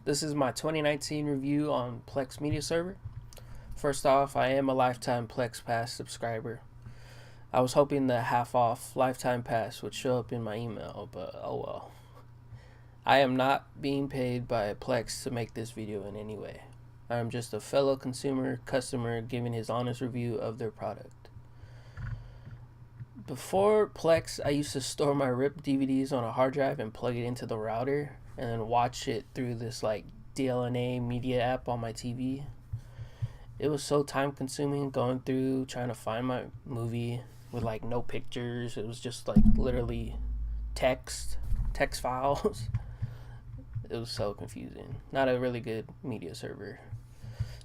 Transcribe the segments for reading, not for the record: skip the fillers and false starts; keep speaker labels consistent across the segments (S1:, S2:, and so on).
S1: This is my 2019 review on Plex Media Server. First off, I am a lifetime Plex Pass subscriber. I was hoping the half off lifetime pass would show up in my email, but oh well. I am not being paid by Plex to make this video in any way. I am just a fellow customer giving his honest review of their product. Before Plex, I used to store my ripped DVDs on a hard drive and plug it into the router and then watch it through this DLNA media app on my TV. It was so time consuming going through trying to find my movie with no pictures. It was just literally text files. It was so confusing. Not a really good media server.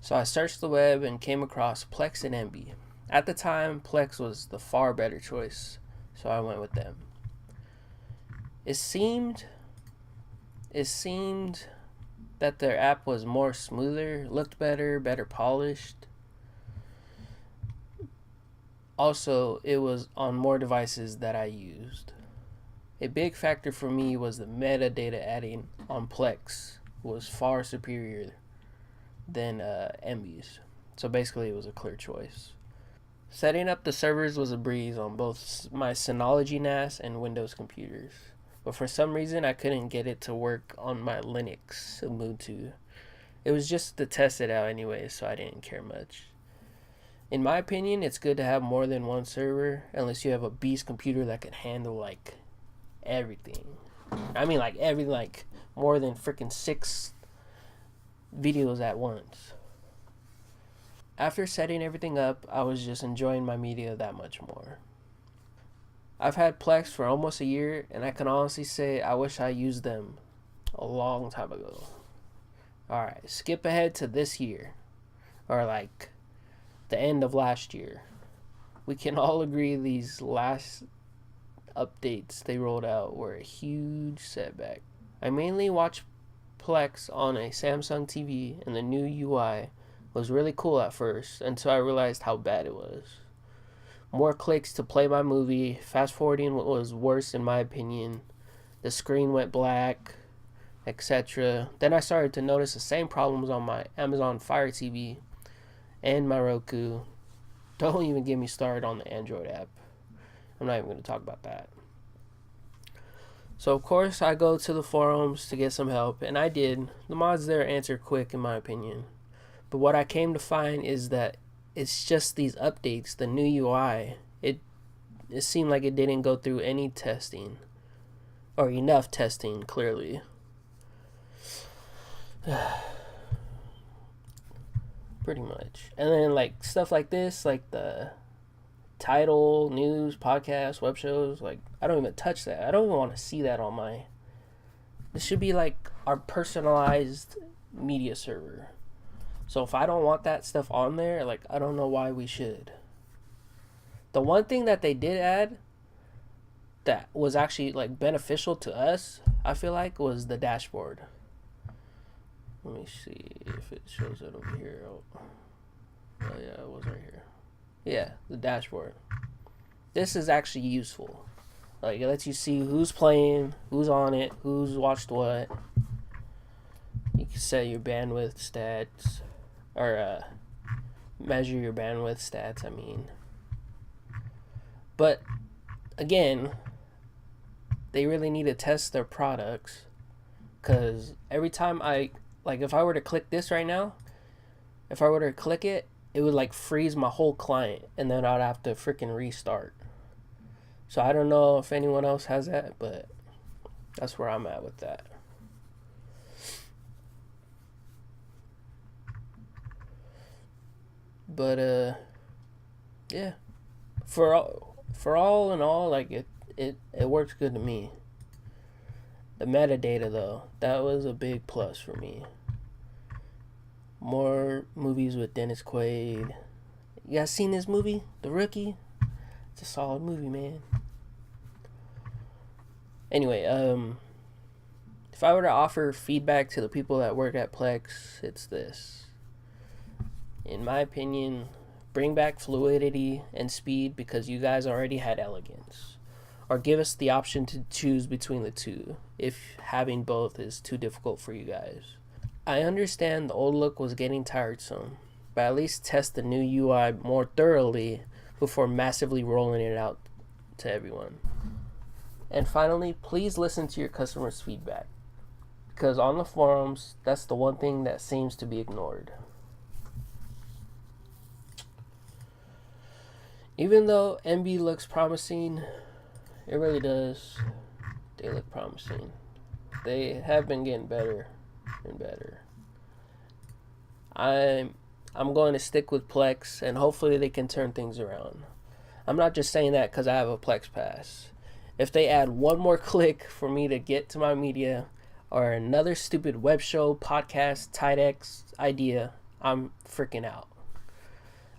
S1: So I searched the web and came across Plex and MB. At the time, Plex was the far better choice, so I went with them. It seemed that their app was more smoother, looked better polished. Also, it was on more devices that I used. A big factor for me was the metadata adding on Plex was far superior than MB's. So basically, it was a clear choice. Setting up the servers was a breeze on both my Synology NAS and Windows computers, but for some reason I couldn't get it to work on my Linux Ubuntu. It was just to test it out anyway, so I didn't care much. In my opinion, it's good to have more than one server, unless you have a beast computer that can handle everything. I mean everything, more than freaking 6 videos at once. After setting everything up, I was just enjoying my media that much more. I've had Plex for almost a year, and I can honestly say I wish I used them a long time ago. Alright, skip ahead to this year, or the end of last year. We can all agree these last updates they rolled out were a huge setback. I mainly watch Plex on a Samsung TV, and the new UI was really cool at first until I realized how bad it was. More clicks to play my movie, fast forwarding was worse in my opinion, the screen went black, etc. Then I started to notice the same problems on my Amazon Fire TV and my Roku. Don't even get me started on the Android app. I'm not even going to talk about that. So of course I go to the forums to get some help, and I did. The mods there answer quick in my opinion. But what I came to find is that it's just these updates, the new UI. It seemed like it didn't go through any testing. Or enough testing, clearly. Pretty much. And then stuff like this, the title, news, podcasts, web shows, I don't even touch that. I don't even want to see that on my... This should be our personalized media server. So if I don't want that stuff on there, I don't know why we should. The one thing that they did add that was actually beneficial to us, I feel was the dashboard. Let me see if it shows it over here. Oh yeah, it was right here. Yeah, the dashboard. This is actually useful. It lets you see who's playing, who's on it, who's watched what. You can set your bandwidth stats. Or measure your bandwidth stats, I mean. But again, they really need to test their products, because every time if I were to click this right now, if I were to click it, it would freeze my whole client, and then I'd have to freaking restart. So I don't know if anyone else has that, but that's where I'm at with that. But yeah, for all in all, it works good to me. The metadata though, that was a big plus for me. More movies with Dennis Quaid. You guys seen this movie, The Rookie? It's a solid movie, man. Anyway, if I were to offer feedback to the people that work at Plex, it's this. In my opinion, bring back fluidity and speed, because you guys already had elegance. Or give us the option to choose between the two if having both is too difficult for you guys. I understand the old look was getting tiresome, but at least test the new UI more thoroughly before massively rolling it out to everyone. And finally, please listen to your customers' feedback, because on the forums, that's the one thing that seems to be ignored. Even though MB looks promising, it really does. They look promising. They have been getting better and better. I'm going to stick with Plex, and hopefully they can turn things around. I'm not just saying that because I have a Plex pass. If they add one more click for me to get to my media, or another stupid web show, podcast, TideX idea, I'm freaking out.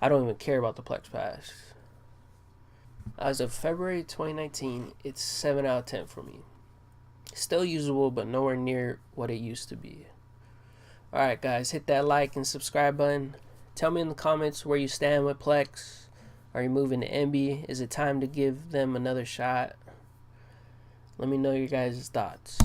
S1: I don't even care about the Plex pass. As of February 2019, it's 7 out of 10 for me. Still usable, but nowhere near what it used to be. Alright guys, hit that like and subscribe button. Tell me in the comments where you stand with Plex. Are you moving to MB? Is it time to give them another shot? Let me know your guys' thoughts.